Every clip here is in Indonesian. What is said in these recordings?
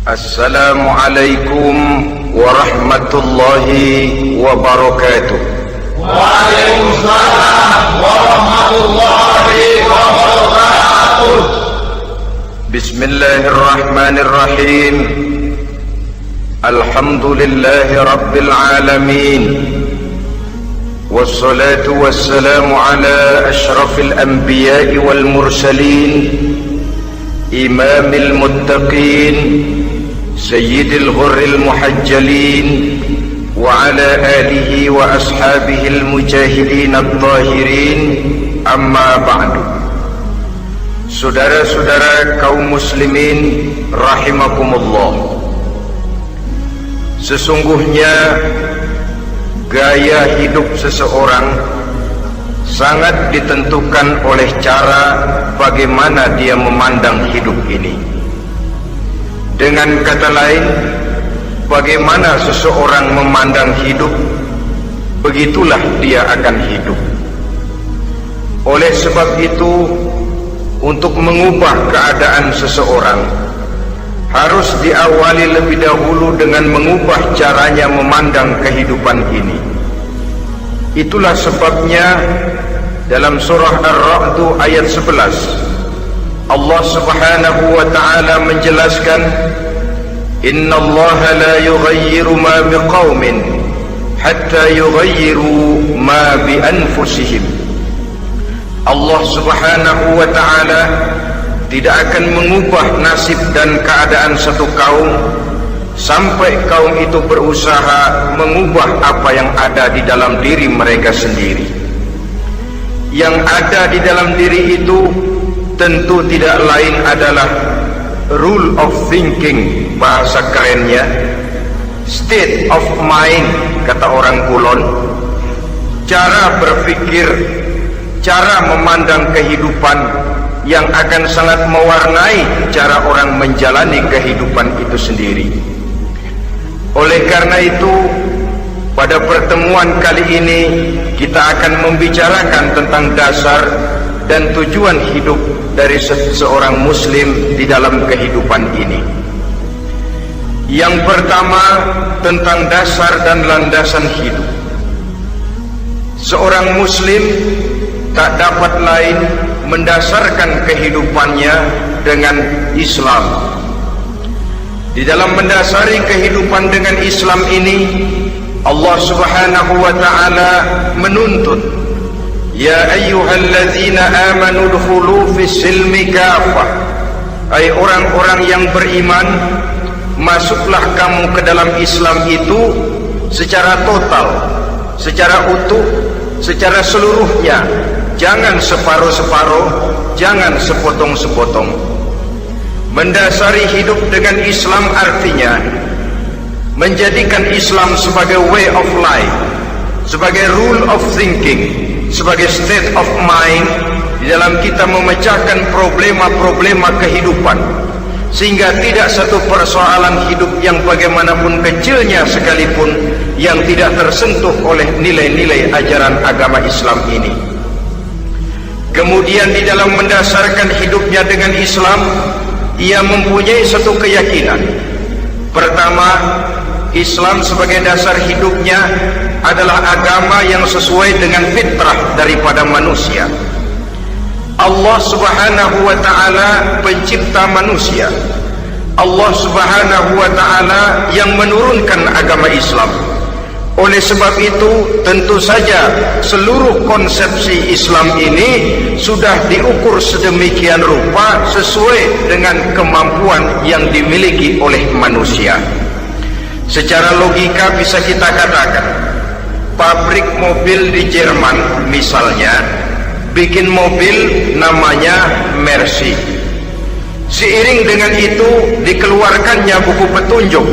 Assalamualaikum warahmatullahi wabarakatuh. Waalaikumsalam warahmatullahi wabarakatuh. Bismillahirrahmanirrahim. Alhamdulillahi rabbil alamin. Wassalatu wassalamu ala ashrafil anbiya'i wal mursalin, imamil muttaqin, sayyidil ghurril muhajjalin, wa ala alihi wa ashabihil mujahidin at-tahirin, amma ba'du. Saudara-saudara kaum muslimin rahimakumullah, sesungguhnya gaya hidup seseorang sangat ditentukan oleh cara bagaimana dia memandang hidup ini. Dengan kata lain, bagaimana seseorang memandang hidup, begitulah dia akan hidup. Oleh sebab itu, untuk mengubah keadaan seseorang harus diawali lebih dahulu dengan mengubah caranya memandang kehidupan ini. Itulah sebabnya dalam surah Ar-Ra'd ayat 11 Allah Subhanahu wa ta'ala menjelaskan, Innallaha la yughayyiru ma biqaumin hatta yughayyiru ma bi anfusihim. Allah Subhanahu wa ta'ala tidak akan mengubah nasib dan keadaan satu kaum sampai kaum itu berusaha mengubah apa yang ada di dalam diri mereka sendiri. Yang ada di dalam diri itu tentu tidak lain adalah rule of thinking, bahasa kerennya state of mind, kata orang Kulon, cara berpikir, cara memandang kehidupan yang akan sangat mewarnai cara orang menjalani kehidupan itu sendiri. Oleh karena itu, pada pertemuan kali ini kita akan membicarakan tentang dasar dan tujuan hidup dari seorang muslim di dalam kehidupan ini. Yang pertama, tentang dasar dan landasan hidup. Seorang muslim tak dapat lain mendasarkan kehidupannya dengan Islam. Di dalam mendasari kehidupan dengan Islam ini, Allah Subhanahu wa ta'ala menuntut, Ya ayyuhalladzina amanu dkhulu fis silmi kafah. Hai orang-orang yang beriman, masuklah kamu ke dalam Islam itu secara total, secara utuh, secara seluruhnya. Jangan separuh-separuh, jangan sepotong-sepotong. Mendasari hidup dengan Islam artinya menjadikan Islam sebagai way of life, sebagai rule of thinking, sebagai state of mind di dalam kita memecahkan problema-problema kehidupan, sehingga tidak satu persoalan hidup yang bagaimanapun kecilnya sekalipun yang tidak tersentuh oleh nilai-nilai ajaran agama Islam ini. Kemudian di dalam mendasarkan hidupnya dengan Islam, ia mempunyai satu keyakinan. Pertama, Islam sebagai dasar hidupnya adalah agama yang sesuai dengan fitrah daripada manusia. Allah Subhanahu wa ta'ala pencipta manusia. Allah Subhanahu wa ta'ala yang menurunkan agama Islam. Oleh sebab itu, tentu saja seluruh konsepsi Islam ini sudah diukur sedemikian rupa sesuai dengan kemampuan yang dimiliki oleh manusia. Secara logika bisa kita katakan, pabrik mobil di Jerman misalnya bikin mobil namanya Mercy. Seiring dengan itu dikeluarkannya buku petunjuk.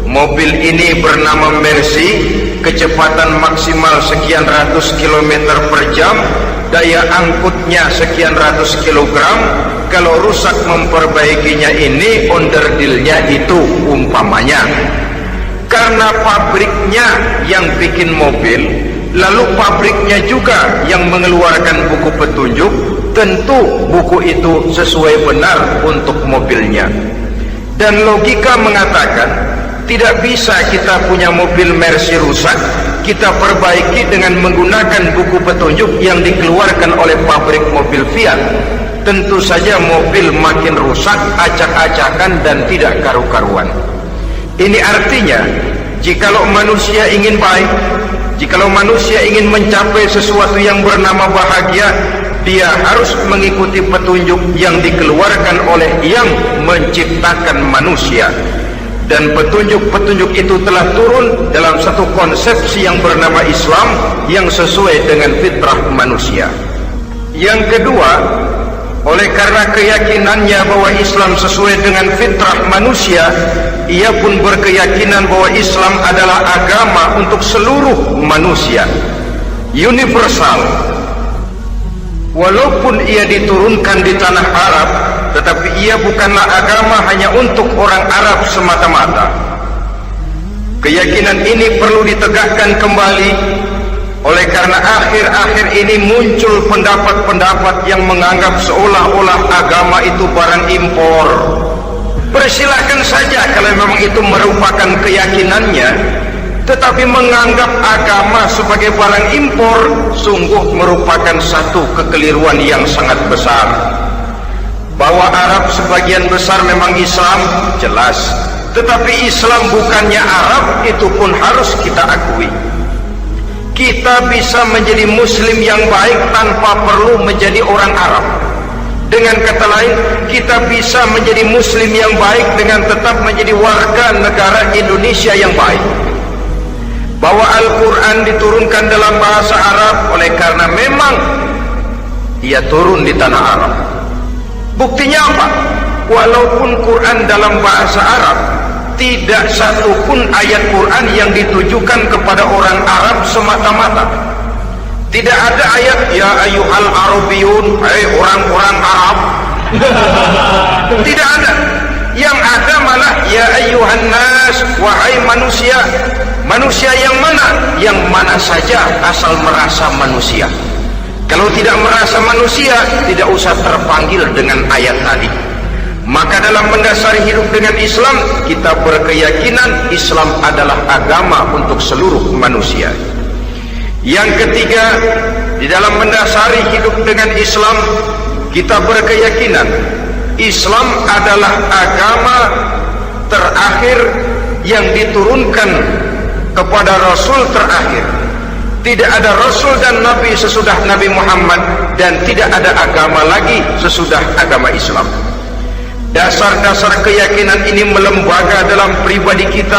Mobil ini bernama Mercy, kecepatan maksimal sekian ratus kilometer per jam, daya angkutnya sekian ratus kilogram. Kalau rusak memperbaikinya ini, onderdilnya itu umpamanya. Karena pabriknya yang bikin mobil, lalu pabriknya juga yang mengeluarkan buku petunjuk, tentu buku itu sesuai benar untuk mobilnya. Dan logika mengatakan tidak bisa kita punya mobil Mercy rusak kita perbaiki dengan menggunakan buku petunjuk yang dikeluarkan oleh pabrik mobil Fiat. Tentu saja mobil makin rusak, acak-acakan dan tidak karu-karuan. Ini artinya jikalau manusia ingin baik, jikalau manusia ingin mencapai sesuatu yang bernama bahagia, dia harus mengikuti petunjuk yang dikeluarkan oleh yang menciptakan manusia. Dan petunjuk-petunjuk itu telah turun dalam satu konsepsi yang bernama Islam yang sesuai dengan fitrah manusia. Yang kedua, oleh karena keyakinannya bahwa Islam sesuai dengan fitrah manusia, ia pun berkeyakinan bahwa Islam adalah agama untuk seluruh manusia, universal. Walaupun ia diturunkan di tanah Arab, tetapi ia bukanlah agama hanya untuk orang Arab semata-mata. Keyakinan ini perlu ditegakkan kembali, oleh karena akhir-akhir ini muncul pendapat-pendapat yang menganggap seolah-olah agama itu barang impor. Persilahkan saja kalau memang itu merupakan keyakinannya, tetapi menganggap agama sebagai barang impor sungguh merupakan satu kekeliruan yang sangat besar. Bahwa Arab sebagian besar memang Islam, jelas, tetapi Islam bukannya Arab, itu pun harus kita akui. Kita bisa menjadi muslim yang baik tanpa perlu menjadi orang Arab. Dengan kata lain, kita bisa menjadi muslim yang baik dengan tetap menjadi warga negara Indonesia yang baik. Bahwa Al-Quran diturunkan dalam bahasa Arab oleh karena memang ia turun di tanah Arab. Buktinya apa? Walaupun Quran dalam bahasa Arab, tidak satu pun ayat Quran yang ditujukan kepada orang Arab semata-mata. Tidak ada ayat ya ayyuhal arabiyun, hai orang-orang Arab. Tidak ada. Yang ada malah ya ayyuhan nas, wahai manusia. Manusia yang mana? Yang mana saja asal merasa manusia. Kalau tidak merasa manusia, tidak usah terpanggil dengan ayat tadi. Maka dalam mendasari hidup dengan Islam, kita berkeyakinan Islam adalah agama untuk seluruh manusia. Yang ketiga, di dalam mendasari hidup dengan Islam, kita berkeyakinan Islam adalah agama terakhir yang diturunkan kepada Rasul terakhir. Tidak ada Rasul dan Nabi sesudah Nabi Muhammad, dan tidak ada agama lagi sesudah agama Islam. Dasar-dasar keyakinan ini melembaga dalam pribadi kita,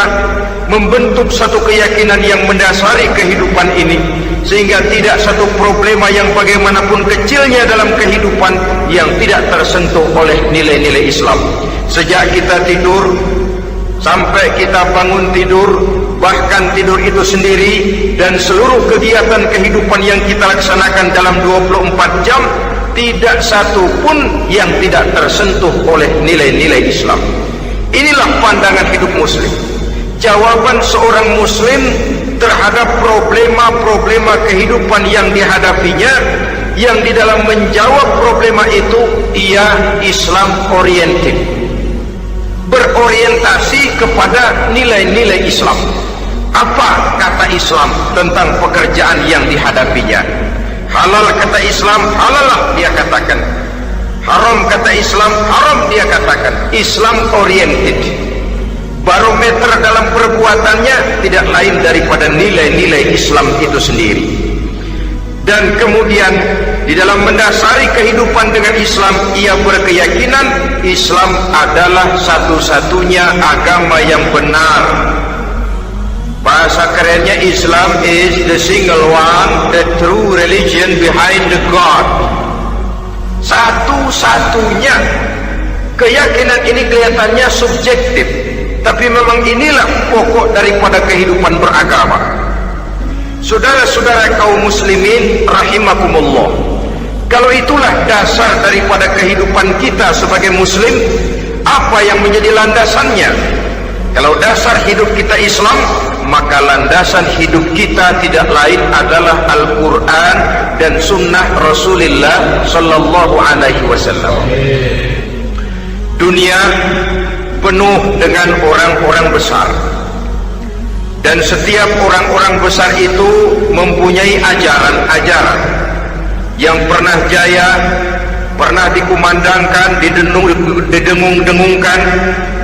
membentuk satu keyakinan yang mendasari kehidupan ini, sehingga tidak satu problema yang bagaimanapun kecilnya dalam kehidupan yang tidak tersentuh oleh nilai-nilai Islam. Sejak kita tidur sampai kita bangun tidur, bahkan tidur itu sendiri, dan seluruh kegiatan kehidupan yang kita laksanakan dalam 24 jam, tidak satu pun yang tidak tersentuh oleh nilai-nilai Islam. Inilah pandangan hidup muslim. Jawaban seorang muslim terhadap problema-problema kehidupan yang dihadapinya, yang di dalam menjawab problema itu ia Islam oriented, berorientasi kepada nilai-nilai Islam. Apa kata Islam tentang pekerjaan yang dihadapinya? Halal kata Islam, halalah dia katakan. Haram kata Islam, haram dia katakan. Islam oriented. Barometer dalam perbuatannya tidak lain daripada nilai-nilai Islam itu sendiri. Dan kemudian di dalam mendasari kehidupan dengan Islam, ia berkeyakinan Islam adalah satu-satunya agama yang benar. Bahasa kerennya, Islam is the single one, the true religion behind the God. Satu-satunya. Keyakinan ini kelihatannya subjektif, tapi memang inilah pokok daripada kehidupan beragama. Saudara-saudara kaum muslimin rahimakumullah, kalau itulah dasar daripada kehidupan kita sebagai muslim, apa yang menjadi landasannya? Kalau dasar hidup kita Islam, maka landasan hidup kita tidak lain adalah Al-Quran dan Sunnah Rasulullah Sallallahu Alaihi Wasallam. Dunia penuh dengan orang-orang besar, dan setiap orang-orang besar itu mempunyai ajaran-ajaran yang pernah jaya, pernah dikumandangkan, didengung-dengungkan,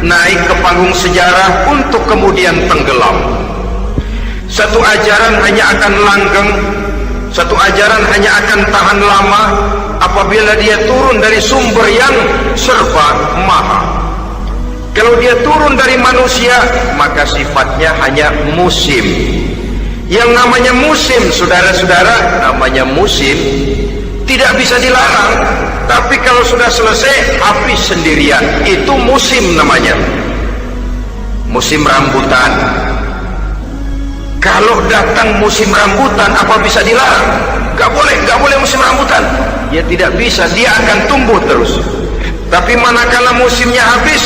naik ke panggung sejarah untuk kemudian tenggelam. Satu ajaran hanya akan langgeng, satu ajaran hanya akan tahan lama apabila dia turun dari sumber yang serba maha. Kalau dia turun dari manusia, maka sifatnya hanya musim. Yang namanya musim, saudara-saudara, namanya musim tidak bisa dilarang. Tapi kalau sudah selesai, habis sendirian. Itu musim namanya. Musim rambutan. Kalau datang musim rambutan, apa bisa dilarang? Gak boleh musim rambutan. Ya tidak bisa, dia akan tumbuh terus. Tapi manakala musimnya habis.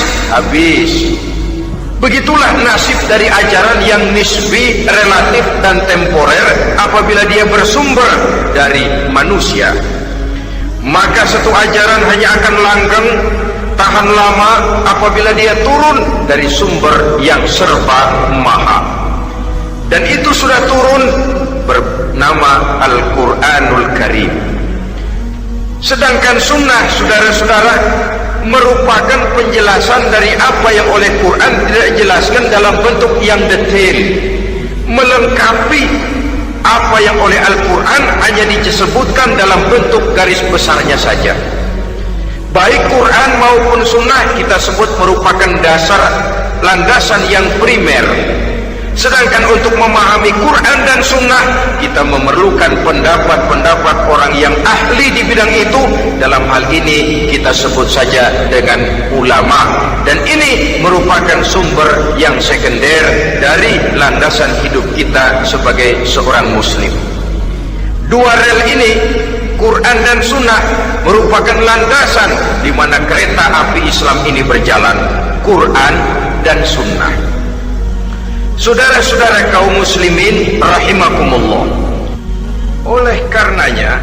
Begitulah nasib dari ajaran yang nisbi, relatif, dan temporer apabila dia bersumber dari manusia. Maka satu ajaran hanya akan langgeng, tahan lama apabila dia turun dari sumber yang serba maha. Dan itu sudah turun bernama Al-Quranul Karim. Sedangkan sunnah, saudara-saudara, merupakan penjelasan dari apa yang oleh Quran tidak dijelaskan dalam bentuk yang detail, melengkapi apa yang oleh Al-Quran hanya disebutkan dalam bentuk garis besarnya saja. Baik Quran maupun sunnah kita sebut merupakan dasar, landasan yang primer. Sedangkan untuk memahami Quran dan sunnah, kita memerlukan pendapat-pendapat orang yang ahli di bidang itu. Dalam hal ini kita sebut saja dengan ulama. Dan ini merupakan sumber yang sekunder dari landasan hidup kita sebagai seorang muslim. Dua rel ini, Quran dan sunnah, merupakan landasan di mana kereta api Islam ini berjalan. Quran dan sunnah. Saudara-saudara kaum muslimin rahimakumullah, oleh karenanya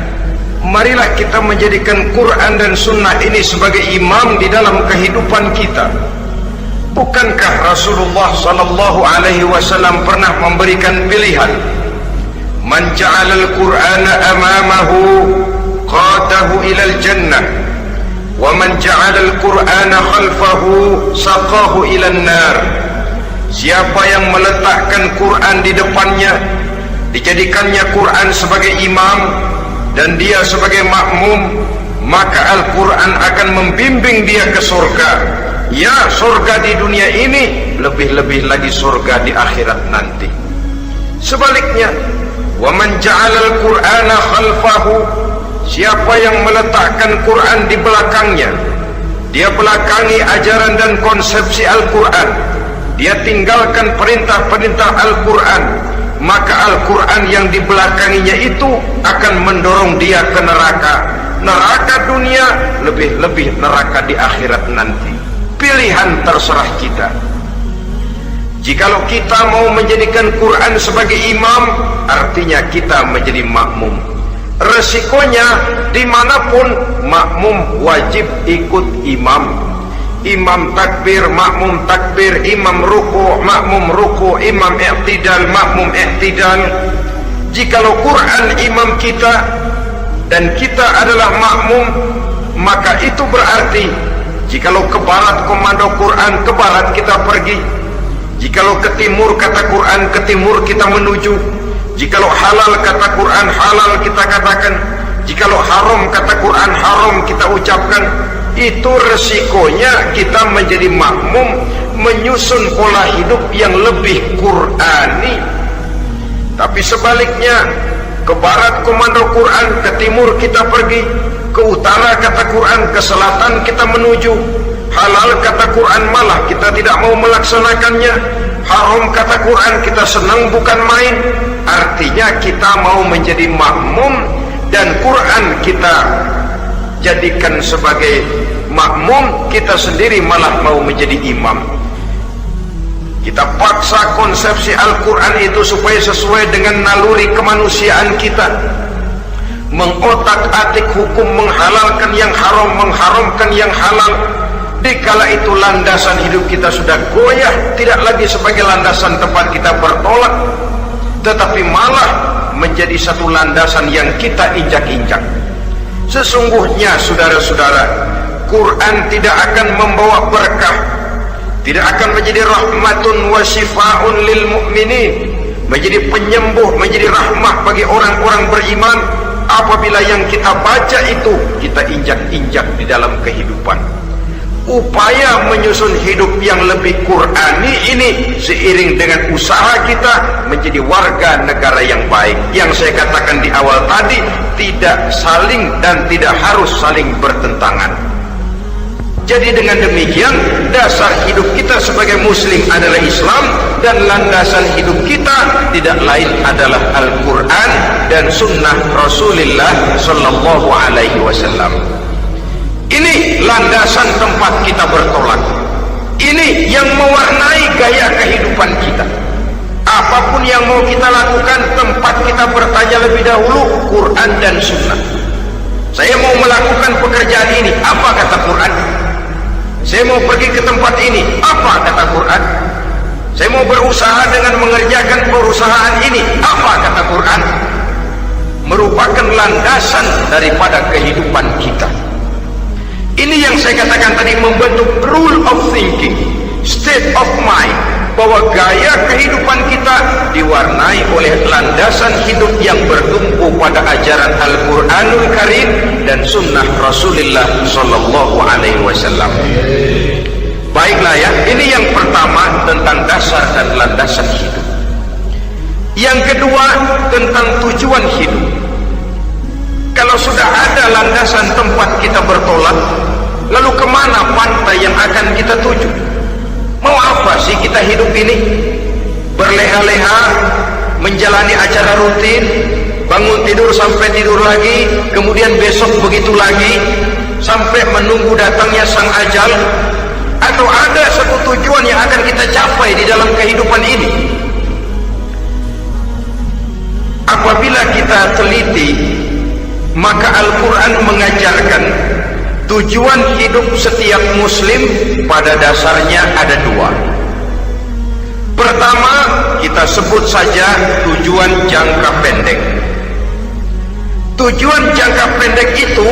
marilah kita menjadikan Quran dan sunnah ini sebagai imam di dalam kehidupan kita. Bukankah Rasulullah sallallahu alaihi wasallam pernah memberikan pilihan, man ja'ala al-Qur'ana amamahu qadahu ilal jannah wa man ja'ala al-Qur'ana khalfahu saqahu ilan nar. Siapa yang meletakkan Quran di depannya, dijadikannya Quran sebagai imam dan dia sebagai makmum, maka Al-Quran akan membimbing dia ke surga. Ya, surga di dunia ini, lebih-lebih lagi surga di akhirat nanti. Sebaliknya, wa man ja'ala al-Qur'ana khalfahu, siapa yang meletakkan Quran di belakangnya, dia belakangi ajaran dan konsepsi Al-Quran, dia tinggalkan perintah-perintah Al-Quran, maka Al-Quran yang di belakanginya itu akan mendorong dia ke neraka. Neraka dunia, lebih-lebih neraka di akhirat nanti. Pilihan terserah kita. Jikalau kita mau menjadikan Quran sebagai imam, artinya kita menjadi makmum. Resikonya dimanapun, makmum wajib ikut imam. Imam takbir, makmum takbir, imam ruku, makmum ruku, imam i'tidal, makmum i'tidal. Jikalau Quran imam kita dan kita adalah makmum, maka itu berarti jikalau ke barat komando Quran, ke barat kita pergi. Jikalau ke timur kata Quran, ke timur kita menuju. Jikalau halal kata Quran, halal kita katakan. Jikalau haram kata Quran, haram kita ucapkan. Itu resikonya kita menjadi makmum, menyusun pola hidup yang lebih Qurani. Tapi sebaliknya, ke barat komando Quran, ke timur kita pergi, ke utara kata Quran, ke selatan kita menuju. Halal kata Quran malah kita tidak mau melaksanakannya. Haram kata Quran kita senang bukan main. Artinya kita mau menjadi makmum dan Quran kita jadikan sebagai makmum, kita sendiri malah mau menjadi imam. Kita paksa konsepsi Al-Quran itu supaya sesuai dengan naluri kemanusiaan kita, mengotak-atik hukum, menghalalkan yang haram, mengharamkan yang halal. Dikala itu landasan hidup kita sudah goyah, tidak lagi sebagai landasan tempat kita bertolak, tetapi malah menjadi satu landasan yang kita injak-injak. Sesungguhnya saudara-saudara, Quran tidak akan membawa berkah, tidak akan menjadi rahmatun wa syifaun lil mu'minin, menjadi penyembuh, menjadi rahmah bagi orang-orang beriman, apabila yang kita baca itu kita injak-injak di dalam kehidupan. Upaya menyusun hidup yang lebih Qurani ini seiring dengan usaha kita menjadi warga negara yang baik, yang saya katakan di awal tadi, tidak saling dan tidak harus saling bertentangan. Jadi dengan demikian, dasar hidup kita sebagai muslim adalah Islam, dan landasan hidup kita tidak lain adalah Al-Quran dan sunnah Rasulullah Sallallahu Alaihi Wasallam. Ini landasan tempat kita bertolak. Ini yang mewarnai gaya kehidupan kita. Apapun yang mau kita lakukan, tempat kita bertanya lebih dahulu Quran dan sunnah. Saya mau melakukan pekerjaan ini, apa kata Quran? Saya mau pergi ke tempat ini, apa kata Quran? Saya mau berusaha dengan mengerjakan perusahaan ini, apa kata Quran? Merupakan landasan daripada kehidupan kita. Ini yang saya katakan tadi, membentuk rule of thinking, state of mind, bahwa gaya kehidupan kita diwarnai oleh landasan hidup yang bertumpu pada ajaran Al-Quranul Karim dan sunnah Rasulullah Sallallahu Alaihi Wasallam. Baiklah ya, ini yang pertama tentang dasar dan landasan hidup. Yang kedua tentang tujuan hidup. Kalau sudah ada landasan tempat kita bertolak, lalu kemana pantai yang akan kita tuju? Mau apa sih kita hidup ini? Berleha-leha, menjalani acara rutin, bangun tidur sampai tidur lagi, kemudian besok begitu lagi, sampai menunggu datangnya sang ajal? Atau ada satu tujuan yang akan kita capai di dalam kehidupan ini? Apabila kita teliti, maka Al-Quran mengajarkan tujuan hidup setiap muslim pada dasarnya ada dua. Pertama, kita sebut saja tujuan jangka pendek. Tujuan jangka pendek itu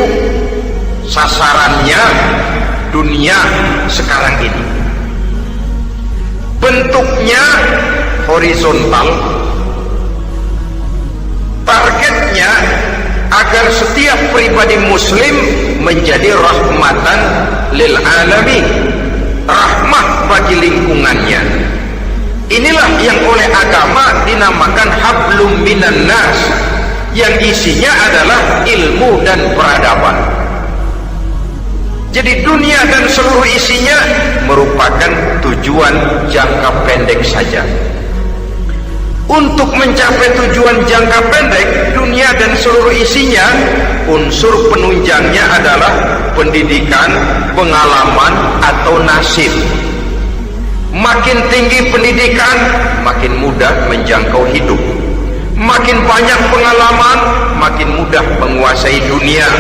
sasarannya dunia sekarang ini. Bentuknya horizontal, targetnya agar setiap pribadi muslim menjadi rahmatan lil alamin, rahmat bagi lingkungannya. Inilah yang oleh agama dinamakan hablum minan nas, yang isinya adalah ilmu dan peradaban. Jadi dunia dan seluruh isinya merupakan tujuan jangka pendek saja. Untuk mencapai tujuan jangka pendek, dunia dan seluruh isinya, unsur penunjangnya adalah pendidikan, pengalaman, atau nasib. Makin tinggi pendidikan, makin mudah menjangkau hidup. Makin banyak pengalaman, makin mudah menguasai dunia.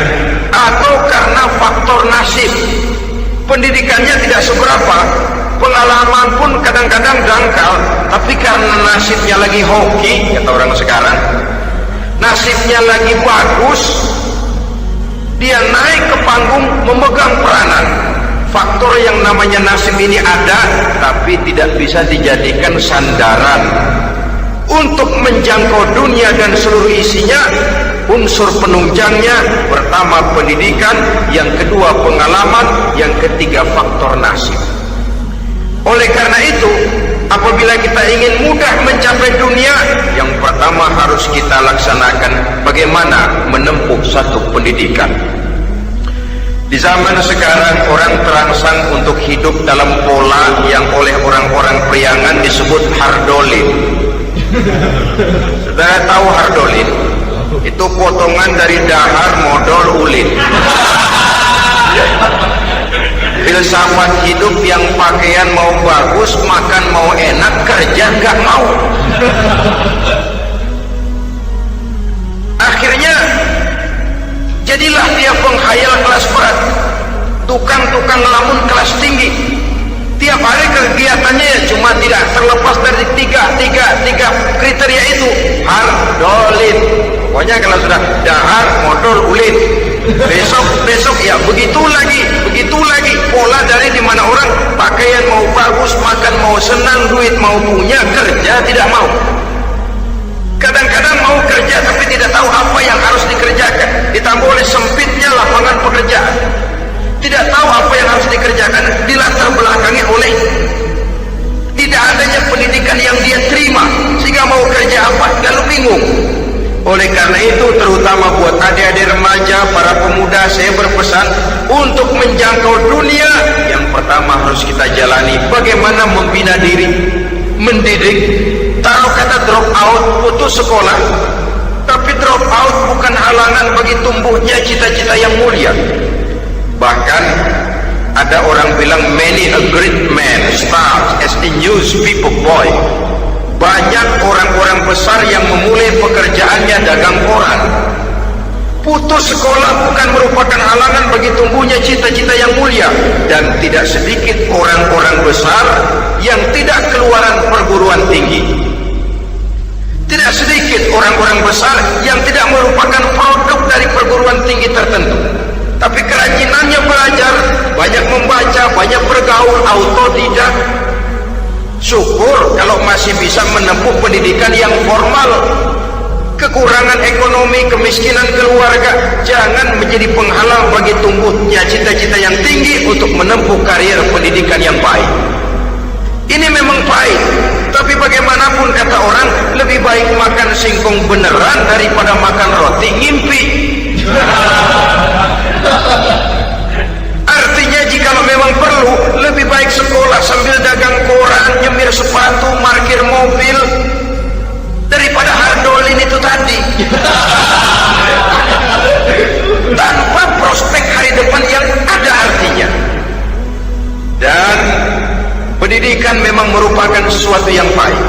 Atau karena faktor nasib, pendidikannya tidak seberapa, pengalaman pun kadang-kadang dangkal, tapi karena nasibnya lagi hoki, kata orang sekarang, nasibnya lagi bagus, dia naik ke panggung memegang peranan. Faktor yang namanya nasib ini ada, tapi tidak bisa dijadikan sandaran untuk menjangkau dunia dan seluruh isinya. Unsur penunjangnya, pertama pendidikan, yang kedua pengalaman, yang ketiga faktor nasib. Oleh karena itu, apabila kita ingin mudah mencapai dunia, yang pertama harus kita laksanakan bagaimana menempuh satu pendidikan. Di zaman sekarang orang terangsang untuk hidup dalam pola yang oleh orang-orang priangan disebut hardolin. Saudara tahu hardolin? Itu potongan dari dahar modal ulin. Filsafat hidup yang pakaian mau bagus, makan mau enak, kerja nggak mau. Akhirnya jadilah dia penghayal kelas berat. tukang-tukang ngelamun kelas tinggi. Tiap hari kegiatannya ya cuma tidak terlepas dari tiga kriteria itu. Hardolin. Pokoknya kalau sudah dahar, motor, ulin. Besok ya begitu lagi. Pola dari dimana orang pakaian mau bagus, makan mau senang, duit mau punya, kerja tidak mau. Kadang-kadang mau kerja tapi tidak tahu apa yang harus dikerjakan. Ditambah oleh sempitnya lapangan pekerjaan. Tidak tahu apa yang harus dikerjakan, dilatar belakangi oleh tidak adanya pendidikan yang dia terima, sehingga mau kerja apa lalu bingung. Oleh karena itu, terutama buat adik-adik remaja, para pemuda, saya berpesan untuk menjangkau dunia, yang pertama harus kita jalani bagaimana membina diri, mendidik. Taruh kata drop out, putus sekolah, tapi drop out bukan halangan bagi tumbuhnya cita-cita yang mulia. Bahkan ada orang bilang many a great man starts as a newspaper boy. Banyak orang-orang besar yang memulai pekerjaannya dagang koran. Putus sekolah bukan merupakan halangan bagi tumbuhnya cita-cita yang mulia. Dan tidak sedikit orang-orang besar yang tidak keluaran perguruan tinggi. Tidak sedikit orang-orang besar yang tidak merupakan produk dari perguruan tinggi tertentu, tapi kerajinannya belajar, banyak membaca, banyak bergaul, autodidak. Syukur kalau masih bisa menempuh pendidikan yang formal. Kekurangan ekonomi, kemiskinan keluarga jangan menjadi penghalang bagi tumbuhnya cita-cita yang tinggi untuk menempuh karier pendidikan yang baik. Ini memang pahit, tapi bagaimanapun kata orang, lebih baik makan singkong beneran daripada makan roti ngimpi. Artinya jikalau memang perlu, lebih baik sekolah sambil dagang koran, nyemir sepatu, parkir mobil, daripada hardolin itu tadi. Tanpa prospek hari depan yang ada artinya. Dan pendidikan memang merupakan sesuatu yang baik,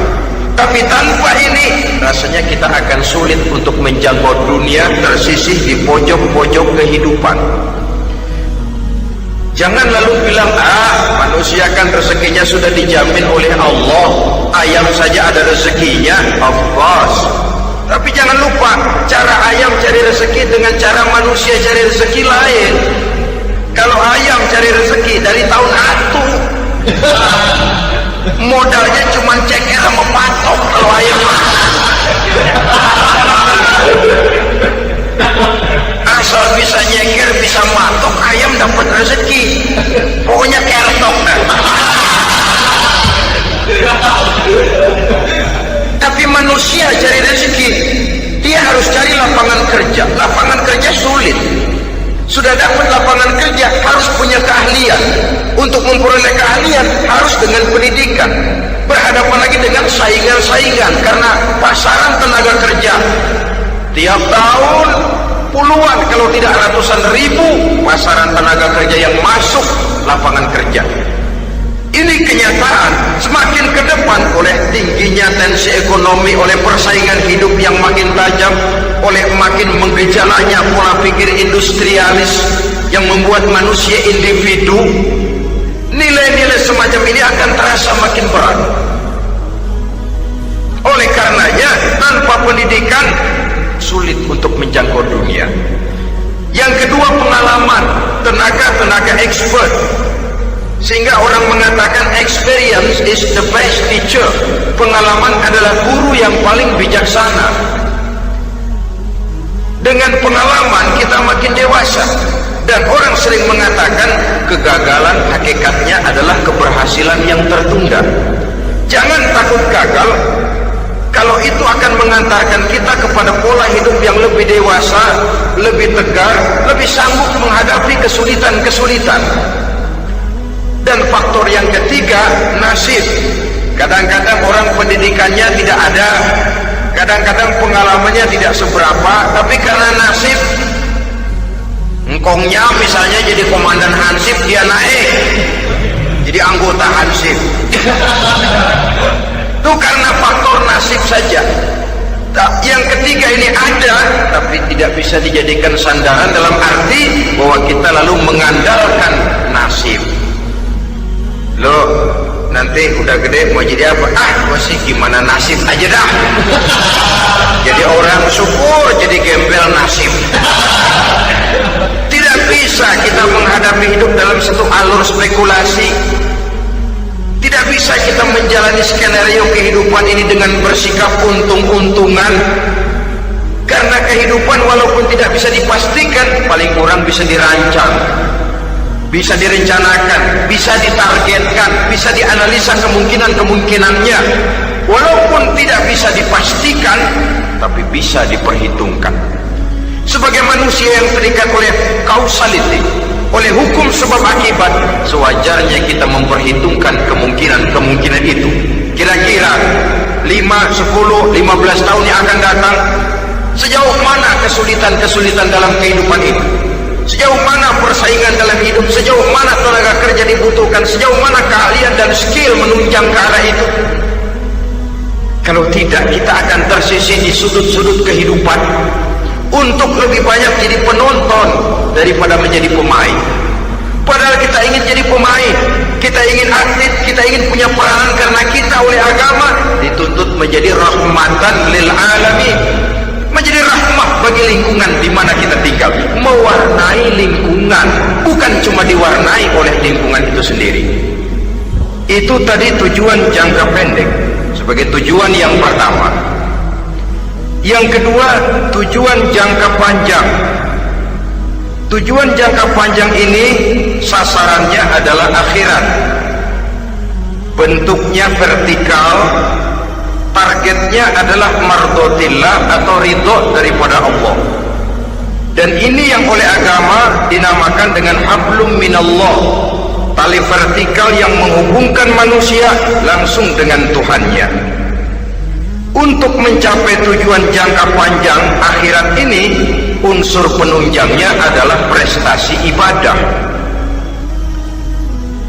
tapi tanpa ini rasanya kita akan sulit untuk menjangkau dunia, tersisih di pojok-pojok kehidupan. Jangan lalu bilang, manusia kan rezekinya sudah dijamin oleh Allah, ayam saja ada rezekinya. Of course. Tapi jangan lupa, cara ayam cari rezeki dengan cara manusia cari rezeki lain. Kalau ayam cari rezeki dari tahun atu, modalnya cuma ceker sama patok. Kalau ayam asal bisa nyeker, bisa matok, ayam dapat rezeki. Pokoknya kertok dah. Tapi manusia cari rezeki, dia harus cari lapangan kerja. Lapangan kerja sulit. Sudah dapat lapangan kerja, harus punya keahlian. Untuk memperoleh keahlian harus dengan pendidikan. Berhadapan lagi dengan saingan-saingan, karena pasaran tenaga kerja tiap tahun puluhan kalau tidak ratusan ribu pasaran tenaga kerja yang masuk lapangan kerja. Ini kenyataan. Semakin ke depan, oleh tingginya tensi ekonomi, oleh persaingan hidup yang makin tajam, oleh makin menggejalanya pola pikir industrialis yang membuat manusia individu, nilai-nilai semacam ini akan terasa makin berat. Oleh karenanya, tanpa pendidikan sulit untuk menjangkau dunia. Yang kedua, pengalaman, tenaga expert. Sehingga orang mengatakan experience is the best teacher. Pengalaman adalah guru yang paling bijaksana. Dengan pengalaman kita makin dewasa. Dan orang sering mengatakan kegagalan hakikatnya adalah keberhasilan yang tertunda. Jangan takut gagal, kalau itu akan mengantarkan kita kepada pola hidup yang lebih dewasa, lebih tegar, lebih sanggup menghadapi kesulitan-kesulitan. Dan faktor yang ketiga, nasib. Kadang-kadang orang pendidikannya tidak ada, kadang-kadang pengalamannya tidak seberapa, tapi karena nasib, engkongnya misalnya jadi komandan Hansip, dia naik jadi anggota Hansip. Itu karena faktor nasib saja. Yang ketiga ini ada, tapi tidak bisa dijadikan sandaran dalam arti bahwa kita lalu mengandalkan nasib. Loh, nanti udah gede mau jadi apa? Masih gimana nasib aja dah. Jadi orang syukur, jadi gembel nasib. Tidak bisa kita menghadapi hidup dalam satu alur spekulasi. Tidak bisa kita menjalani skenario kehidupan ini dengan bersikap untung-untungan. Karena kehidupan walaupun tidak bisa dipastikan, paling kurang bisa dirancang, bisa direncanakan, bisa ditargetkan, bisa dianalisa kemungkinan-kemungkinannya. Walaupun tidak bisa dipastikan, tapi bisa diperhitungkan. Sebagai manusia yang terikat oleh causality, oleh hukum sebab akibat, sewajarnya kita memperhitungkan kemungkinan-kemungkinan itu. Kira-kira 5, 10, 15 tahun yang akan datang, sejauh mana kesulitan-kesulitan dalam kehidupan itu, sejauh mana persaingan dalam hidup, sejauh mana tenaga kerja dibutuhkan, sejauh mana keahlian dan skill menunjang ke arah itu. Kalau tidak, kita akan tersisih di sudut-sudut kehidupan untuk lebih banyak jadi penonton daripada menjadi pemain. Padahal kita ingin jadi pemain, kita ingin aktif, kita ingin punya peranan, karena kita oleh agama dituntut menjadi rahmatan lil alamin, menjadi rahmah bagi lingkungan di mana kita tinggal, mewarnai lingkungan, bukan cuma diwarnai oleh lingkungan itu sendiri. Itu tadi tujuan jangka pendek sebagai tujuan yang pertama. Yang kedua, tujuan jangka panjang. Tujuan jangka panjang ini sasarannya adalah akhirat. Bentuknya vertikal, targetnya adalah mardotillah atau ridho daripada Allah. Dan ini yang oleh agama dinamakan dengan hablum minallah, tali vertikal yang menghubungkan manusia langsung dengan Tuhannya. Untuk mencapai tujuan jangka panjang akhirat ini, unsur penunjangnya adalah prestasi ibadah.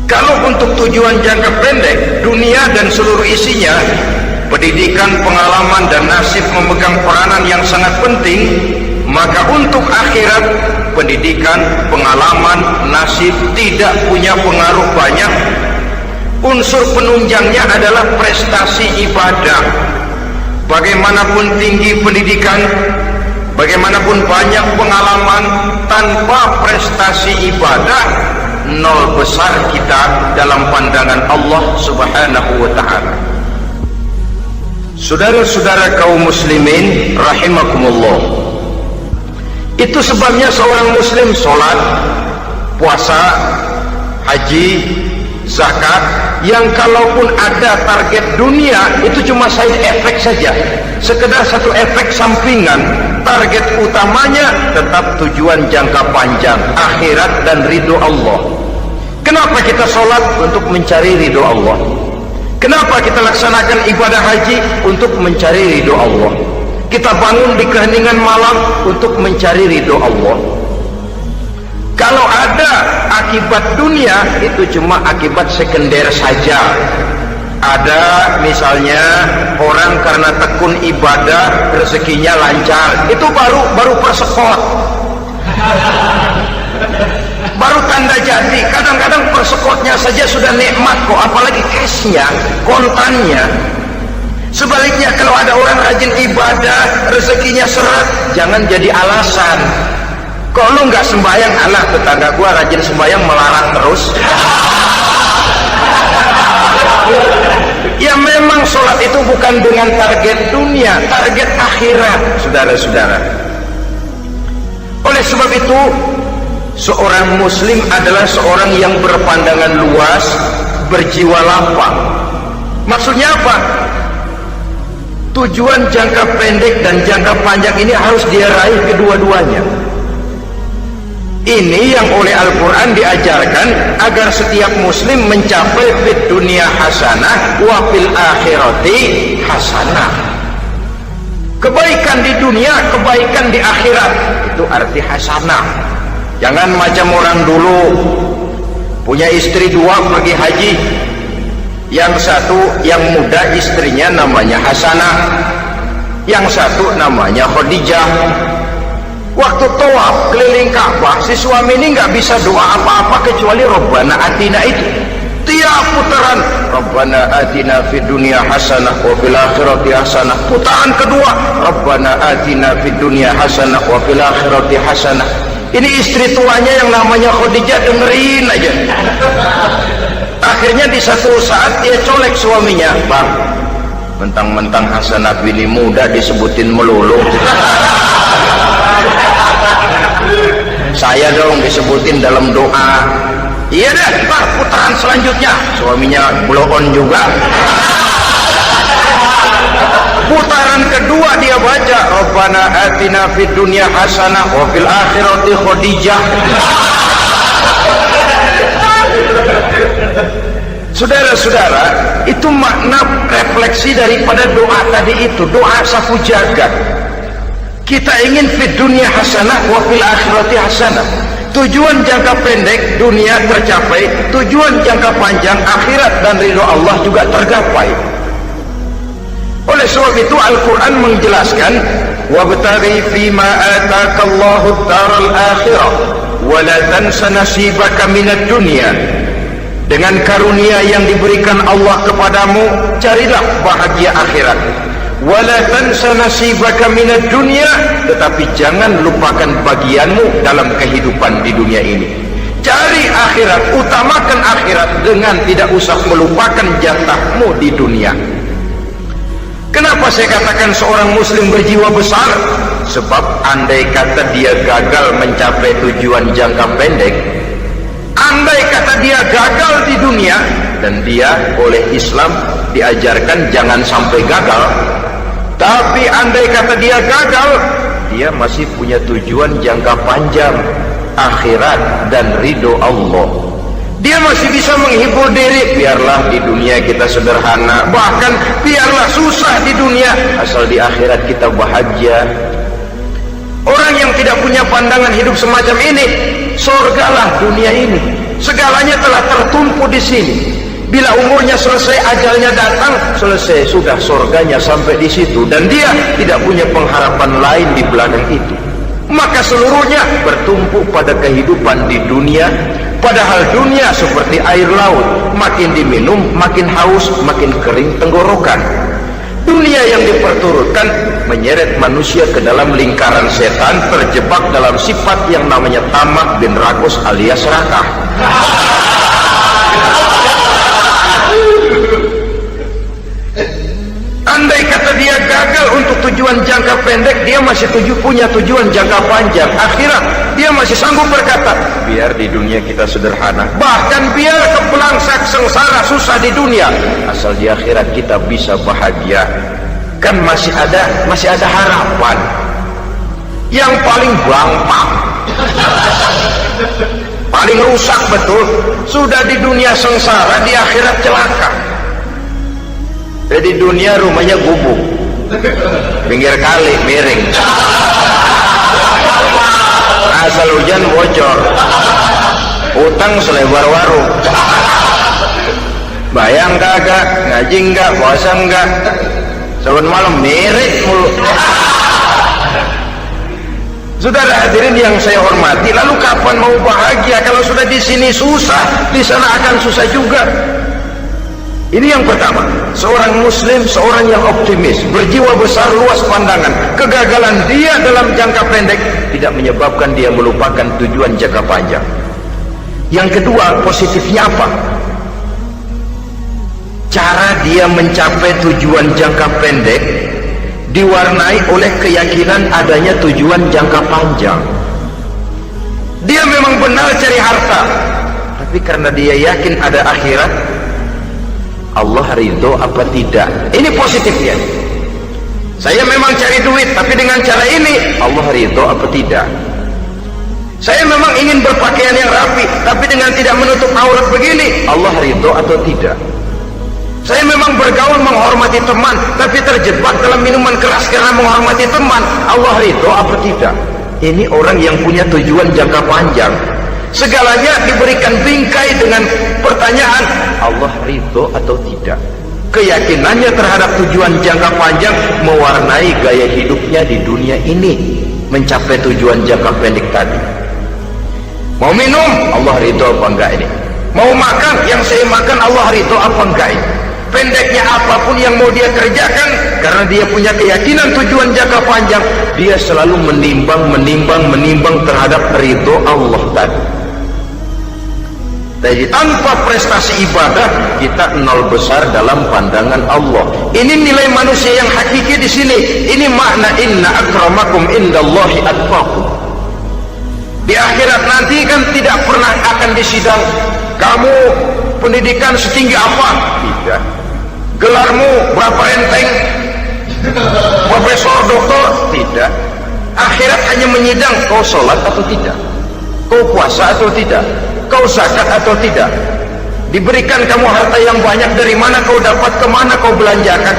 Kalau untuk tujuan jangka pendek, dunia dan seluruh isinya, pendidikan, pengalaman, dan nasib memegang peranan yang sangat penting, maka untuk akhirat, pendidikan, pengalaman, nasib tidak punya pengaruh banyak. Unsur penunjangnya adalah prestasi ibadah. Bagaimanapun tinggi pendidikan, bagaimanapun banyak pengalaman, tanpa prestasi ibadah, nol besar kita dalam pandangan Allah Subhanahu wa ta'ala. Saudara-saudara kaum muslimin rahimakumullah, itu sebabnya seorang muslim sholat, puasa, haji, zakat, yang kalaupun ada target dunia itu cuma side effect saja, sekedar satu efek sampingan. Target utamanya tetap tujuan jangka panjang, akhirat dan ridho Allah. Kenapa kita sholat? Untuk mencari ridho Allah. Kenapa kita laksanakan ibadah haji? Untuk mencari ridho Allah. Kita bangun di keheningan malam untuk mencari ridho Allah. Kalau ada akibat dunia, itu cuma akibat sekunder saja. Ada misalnya orang karena tekun ibadah rezekinya lancar, itu baru persekot, baru tanda jadi. Kadang-kadang persekotnya saja sudah nikmat kok, apalagi cashnya, kontannya. Sebaliknya kalau ada orang rajin ibadah, rezekinya seret, jangan jadi alasan. Kok lu nggak sembahyang? Alah, tetangga gua rajin sembahyang melarang terus. Ya memang sholat itu bukan dengan target dunia, target akhirat, saudara-saudara. Oleh sebab itu, seorang muslim adalah seorang yang berpandangan luas, berjiwa lapang. Maksudnya apa? Tujuan jangka pendek dan jangka panjang ini harus dia raih kedua-duanya. Ini yang oleh Al-Quran diajarkan agar setiap muslim mencapai fid dunia hasanah wa fil akhirati hasanah. Kebaikan di dunia, kebaikan di akhirat, itu arti hasanah. Jangan macam orang dulu, punya istri 2 pergi haji, yang satu yang muda istrinya namanya Hasanah, yang satu namanya Khadijah. Waktu tawaf keliling Ka'bah, si suami ini nggak bisa doa apa-apa kecuali Rabbana Atina itu. Tiap putaran Rabbana Atina fid dunya hasanah wa fil akhirati hasanah. Putaran kedua Rabbana Atina fid dunya hasanah wa fil akhirati hasanah. Ini istri tuanya yang namanya Khadijah dengerin aja. Akhirnya di satu saat dia colek suaminya, "Bang, mentang-mentang hasanah bini muda disebutin melulu. Saya dong disebutin dalam doa." "Iya deh, Pak, putaran selanjutnya." Suaminya blow on juga. Putaran kedua dia baca Rabbana Atina fid dunya hasanah wa fil akhirati Khadijah. Saudara-saudara, itu makna refleksi daripada doa tadi itu, doa sapu jagat. Kita ingin fid dunya hasanah wa fil akhirati hasanah. Tujuan jangka pendek dunia tercapai, tujuan jangka panjang akhirat dan ridho Allah juga tergapai. Oleh sebab itu Al-Quran menjelaskan, "Wabtaghi fima atakallahu ad-daral akhirah wa la tansa nasibaka minad dunya." Dengan karunia yang diberikan Allah kepadamu, carilah bahagia akhirat. Wala tansa nasibaka minad dunya, tetapi jangan lupakan bagianmu dalam kehidupan di dunia ini. Cari akhirat, utamakan akhirat dengan tidak usah melupakan jatahmu di dunia. Kenapa saya katakan seorang muslim berjiwa besar? Sebab andai kata dia gagal mencapai tujuan jangka pendek, andai kata dia gagal di dunia, dan dia oleh Islam diajarkan jangan sampai gagal, tapi andai kata dia gagal, dia masih punya tujuan jangka panjang, akhirat dan ridho Allah. Dia masih bisa menghibur diri, biarlah di dunia kita sederhana, bahkan biarlah susah di dunia, asal di akhirat kita bahagia. Orang yang tidak punya pandangan hidup semacam ini, surgalah dunia ini, segalanya telah tertumpu di sini. Bila umurnya selesai, ajalnya datang, selesai sudah, surganya sampai di situ, dan dia tidak punya pengharapan lain di belakang itu. Maka seluruhnya bertumpu pada kehidupan di dunia, padahal dunia seperti air laut, makin diminum makin haus, makin kering tenggorokan. Dunia yang diperturutkan menyeret manusia ke dalam lingkaran setan, terjebak dalam sifat yang namanya tamak bin rakus alias serakah. Andai kata dia gagal untuk tujuan jangka pendek, dia masih punya tujuan jangka panjang, akhirat. Dia masih sanggup berkata, biar di dunia kita sederhana, bahkan biar kebelangsak sengsara susah di dunia, asal di akhirat kita bisa bahagia. Kan masih ada harapan. Yang paling gampang, paling rusak betul, sudah di dunia sengsara, di akhirat celaka. Jadi dunia rumahnya gubuk, pinggir kali miring, asal hujan bocor, utang selebar warung, bayang kagak, ngaji enggak, puasa enggak, saban malam miring mulu. Saudara hadirin yang saya hormati, lalu kapan mau bahagia kalau sudah di sini susah, di sana akan susah juga. Ini yang pertama, seorang muslim, seorang yang optimis, berjiwa besar, luas pandangan. Kegagalan dia dalam jangka pendek tidak menyebabkan dia melupakan tujuan jangka panjang. Yang kedua, positifnya apa? Cara dia mencapai tujuan jangka pendek diwarnai oleh keyakinan adanya tujuan jangka panjang. Dia memang benar cari harta, tapi karena dia yakin ada akhirat, Allah ridho apa tidak. Ini positifnya. Saya memang cari duit, tapi dengan cara ini Allah ridho apa tidak. Saya memang ingin berpakaian yang rapi, tapi dengan tidak menutup aurat begini, Allah ridho atau tidak. Saya memang bergaul menghormati teman, tapi terjebak dalam minuman keras karena menghormati teman, Allah ridho apa tidak. Ini orang yang punya tujuan jangka panjang. Segalanya diberikan bingkai dengan pertanyaan, Allah ridho atau tidak. keyakinannya terhadap tujuan jangka panjang mewarnai gaya hidupnya di dunia ini mencapai tujuan jangka pendek tadi. Mau minum, Allah ridho apa enggak ini? Mau makan, yang saya makan Allah ridho apa enggak ini? Pendeknya apapun yang mau dia kerjakan, karena dia punya keyakinan tujuan jangka panjang, dia selalu menimbang terhadap ridho Allah tadi. Jadi tanpa prestasi ibadah kita nol besar dalam pandangan Allah. Ini nilai manusia yang hakiki di sini. Ini makna inna akramakum indallahi atqakum. Di akhirat nanti kan tidak pernah akan disidang kamu pendidikan setinggi apa? Tidak. Gelarmu berapa enteng? Profesor, doktor? Tidak. Akhirat hanya menyidang kau sholat atau tidak, kau puasa atau tidak, kau zakat atau tidak, diberikan kamu harta yang banyak, dari mana kau dapat, kemana kau belanjakan.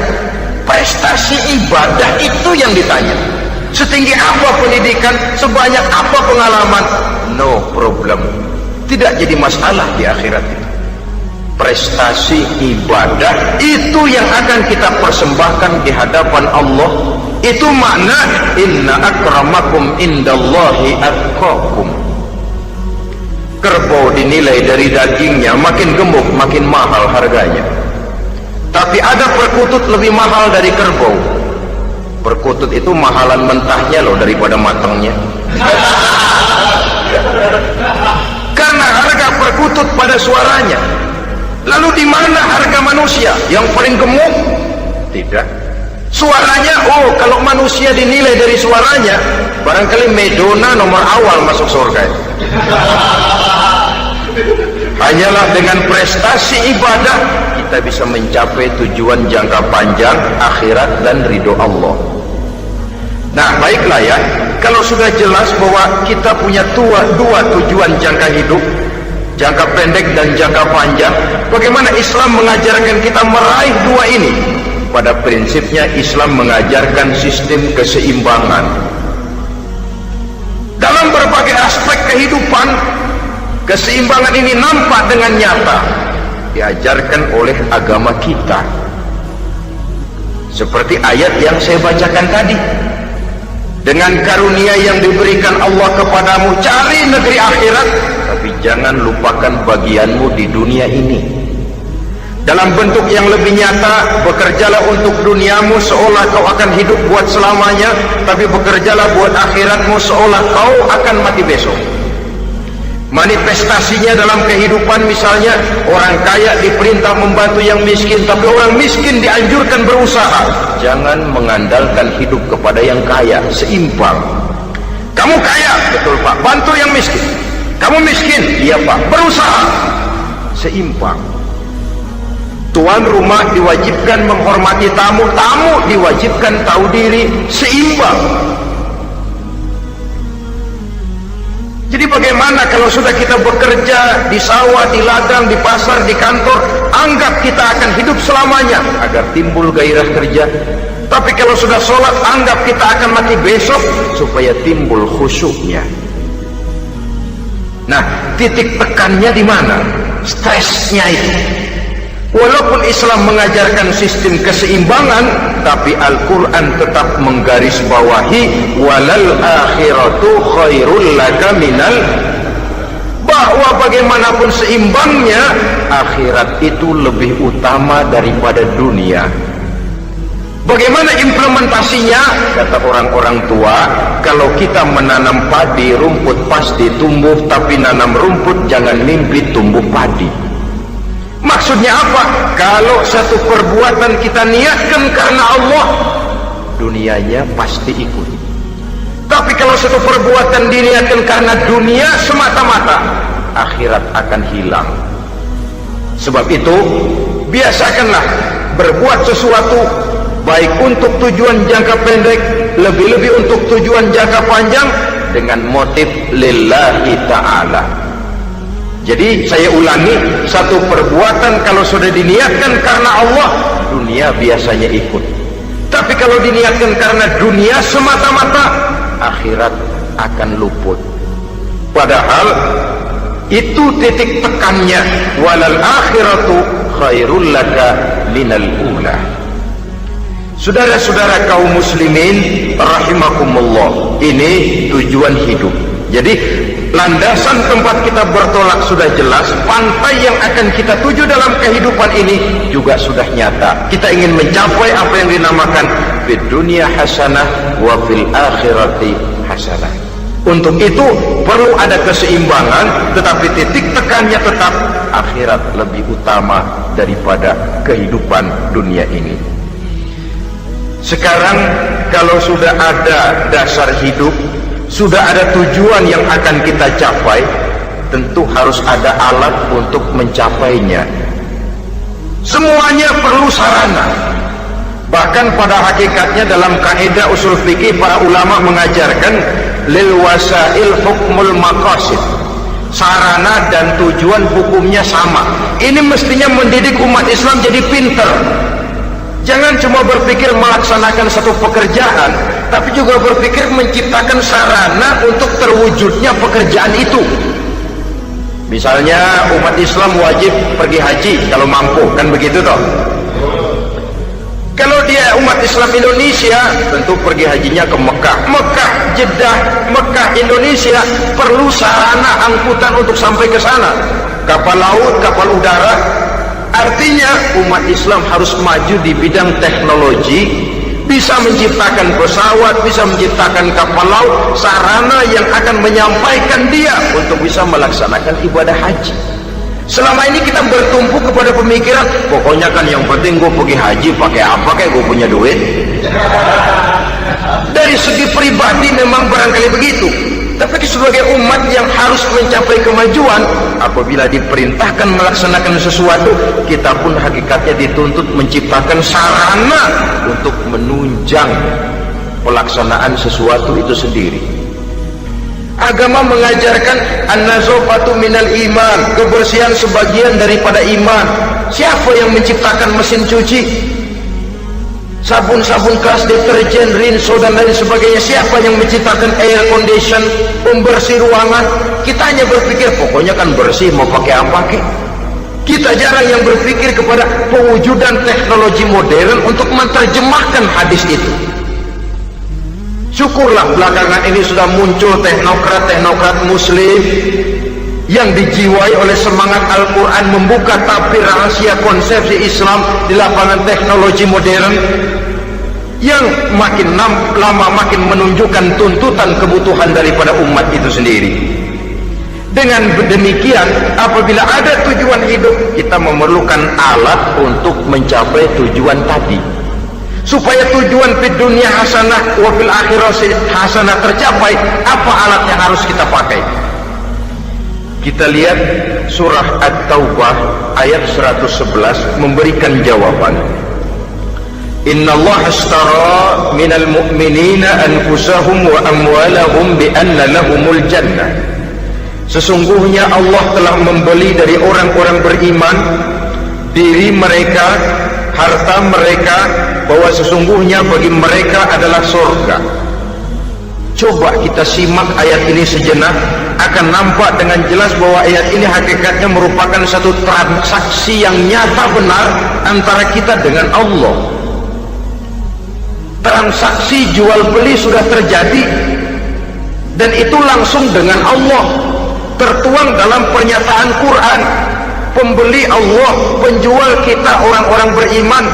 Prestasi ibadah itu yang ditanya. Setinggi apa pendidikan, sebanyak apa pengalaman, no problem, tidak jadi masalah di akhirat itu. Prestasi ibadah itu yang akan kita persembahkan di hadapan Allah. Itu makna inna akramakum indallahi atqakum. Kerbau dinilai dari dagingnya, makin gemuk makin mahal harganya. Tapi ada perkutut lebih mahal dari kerbau. Perkutut itu mahalan mentahnya loh daripada matangnya. Karena harga perkutut pada suaranya. Lalu di mana harga manusia yang paling gemuk? Tidak. Suaranya, oh kalau manusia dinilai dari suaranya, barangkali Madonna nomor awal masuk surga. Hanyalah dengan prestasi ibadah kita bisa mencapai tujuan jangka panjang akhirat dan ridho Allah. Nah baiklah ya, kalau sudah jelas bahwa kita punya dua tujuan jangka hidup, jangka pendek dan jangka panjang, bagaimana Islam mengajarkan kita meraih dua ini? Pada prinsipnya Islam mengajarkan sistem keseimbangan dalam berbagai aspek kehidupan. Keseimbangan ini nampak dengan nyata diajarkan oleh agama kita, seperti ayat yang saya bacakan tadi. Dengan karunia yang diberikan Allah kepadamu, cari negeri akhirat, tapi jangan lupakan bagianmu di dunia ini. Dalam bentuk yang lebih nyata, bekerjalah untuk duniamu seolah kau akan hidup buat selamanya, tapi bekerjalah buat akhiratmu seolah kau akan mati besok. Manifestasinya dalam kehidupan, misalnya orang kaya diperintah membantu yang miskin, tapi orang miskin dianjurkan berusaha. Jangan mengandalkan hidup kepada yang kaya, seimbang. Kamu kaya, betul Pak, bantu yang miskin. Kamu miskin, iya Pak, berusaha, seimbang. Tuan rumah diwajibkan menghormati tamu, tamu diwajibkan tahu diri, seimbang. Jadi bagaimana kalau sudah kita bekerja di sawah, di ladang, di pasar, di kantor, anggap kita akan hidup selamanya agar timbul gairah kerja. Tapi kalau sudah sholat, anggap kita akan mati besok supaya timbul khusyuknya. Nah, titik tekannya di mana? Stresnya itu. Walaupun Islam mengajarkan sistem keseimbangan, tapi Al-Quran tetap menggarisbawahi walal akhiratu khairul laka minal, bahwa bagaimanapun seimbangnya, akhirat itu lebih utama daripada dunia. Bagaimana implementasinya? Kata orang-orang tua, kalau kita menanam padi, rumput pasti tumbuh, tapi nanam rumput jangan mimpi tumbuh padi. Maksudnya apa? Kalau satu perbuatan kita niatkan karena Allah, dunianya pasti ikut. Tapi kalau satu perbuatan diniatkan karena dunia semata-mata, akhirat akan hilang. Sebab itu, biasakanlah berbuat sesuatu, baik untuk tujuan jangka pendek, lebih-lebih untuk tujuan jangka panjang, dengan motif lillahi ta'ala. Jadi saya ulangi, satu perbuatan kalau sudah diniatkan karena Allah, dunia biasanya ikut. Tapi kalau diniatkan karena dunia semata-mata, akhirat akan luput. Padahal itu titik tekannya, walal akhiratu khairul laka minal ula. Saudara-saudara kaum muslimin rahimakumullah, ini tujuan hidup. Jadi landasan tempat kita bertolak sudah jelas, pantai yang akan kita tuju dalam kehidupan ini juga sudah nyata. Kita ingin mencapai apa yang dinamakan fid dunya hasanah wa fil akhirati hasanah. Untuk itu perlu ada keseimbangan, tetapi titik tekannya tetap akhirat lebih utama daripada kehidupan dunia ini. Sekarang kalau sudah ada dasar hidup, sudah ada tujuan yang akan kita capai, tentu harus ada alat untuk mencapainya. Semuanya perlu sarana. Bahkan pada hakikatnya dalam kaidah usul fikih para ulama mengajarkan lil wasail hukmul maqasid. Sarana dan tujuan hukumnya sama. Ini mestinya mendidik umat Islam jadi pinter. Jangan cuma berpikir melaksanakan satu pekerjaan, tapi juga berpikir menciptakan sarana untuk terwujudnya pekerjaan itu. Misalnya umat Islam wajib pergi haji kalau mampu, kan begitu toh? Kalau dia umat Islam Indonesia, tentu pergi hajinya ke Mekah, Jeddah, Mekah, Indonesia, perlu sarana angkutan untuk sampai ke sana. Kapal laut, kapal udara. Artinya umat Islam harus maju di bidang teknologi, bisa menciptakan pesawat, bisa menciptakan kapal laut, sarana yang akan menyampaikan dia untuk bisa melaksanakan ibadah haji. Selama ini kita bertumpu kepada pemikiran, pokoknya kan yang penting gue pergi haji pakai apa, kayak gue punya duit. Dari segi pribadi memang barangkali begitu, tapi sebagai umat yang harus mencapai kemajuan, apabila diperintahkan melaksanakan sesuatu, kita pun hakikatnya dituntut menciptakan sarana untuk menunjang pelaksanaan sesuatu itu sendiri. Agama mengajarkan an-nazafatu minal iman, kebersihan sebagian daripada iman. Siapa yang menciptakan mesin cuci, sabun-sabun keras, deterjen, rinso dan lain sebagainya? Siapa yang menciptakan air condition, pembersih ruangan? Kita hanya berpikir pokoknya kan bersih, mau pakai apa kek. Kita jarang yang berpikir kepada pewujudan teknologi modern untuk menerjemahkan hadis itu. Syukurlah belakangan ini sudah muncul teknokrat muslim yang dijiwai oleh semangat Al-Quran, membuka tabir rahasia konsepsi Islam di lapangan teknologi modern, yang makin lama makin menunjukkan tuntutan kebutuhan daripada umat itu sendiri. Dengan demikian, apabila ada tujuan hidup, kita memerlukan alat untuk mencapai tujuan tadi. Supaya tujuan fid dunya hasanah wa fil akhirati hasanah tercapai, apa alat yang harus kita pakai? Kita lihat surah At-Taubah ayat 111 memberikan jawaban. Innallaha ashtara minal mu'minina anfusahum wa amwalahum bi anna lahumul jannah. Sesungguhnya Allah telah membeli dari orang-orang beriman diri mereka, harta mereka, bahwa sesungguhnya bagi mereka adalah surga. Coba kita simak ayat ini sejenak, akan nampak dengan jelas bahwa ayat ini hakikatnya merupakan satu transaksi yang nyata benar antara kita dengan Allah. Transaksi jual beli sudah terjadi, dan itu langsung dengan Allah, tertuang dalam pernyataan Quran. Pembeli Allah, penjual kita orang-orang beriman,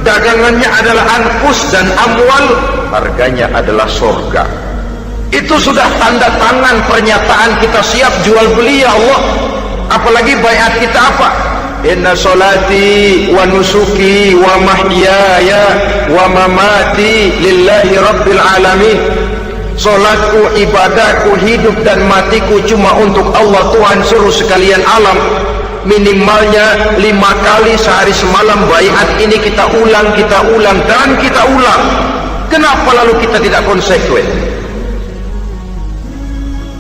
dagangannya adalah anfus dan amwal, harganya adalah surga. Itu sudah tanda tangan pernyataan kita siap jual beli ya Allah. Apalagi baiat kita apa? Inna solati wa nusuki wa mahyaya wa mamati lillahi rabbil alamin. Solatku, ibadahku, hidup dan matiku cuma untuk Allah, Tuhan seluruh sekalian alam. Minimalnya 5 kali sehari semalam baiat ini kita ulang dan kita ulang. Kenapa lalu kita tidak konsekuen?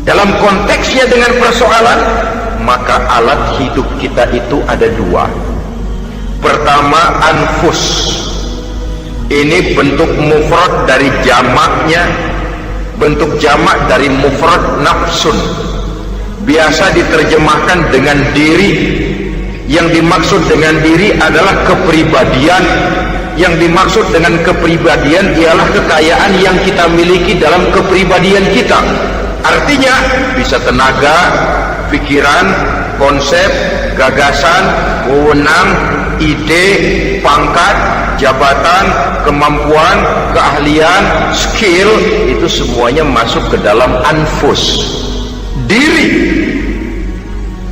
Dalam konteksnya dengan persoalan, maka alat hidup kita itu ada 2. Pertama, anfus. Ini bentuk mufrad dari jamaknya, bentuk jamak dari mufrad nafsun. Biasa diterjemahkan dengan diri. Yang dimaksud dengan diri adalah kepribadian. Yang dimaksud dengan kepribadian ialah kekayaan yang kita miliki dalam kepribadian kita. Artinya bisa tenaga, pikiran, konsep, gagasan, wewenang, ide, pangkat, jabatan, kemampuan, keahlian, skill, itu semuanya masuk ke dalam anfus, diri.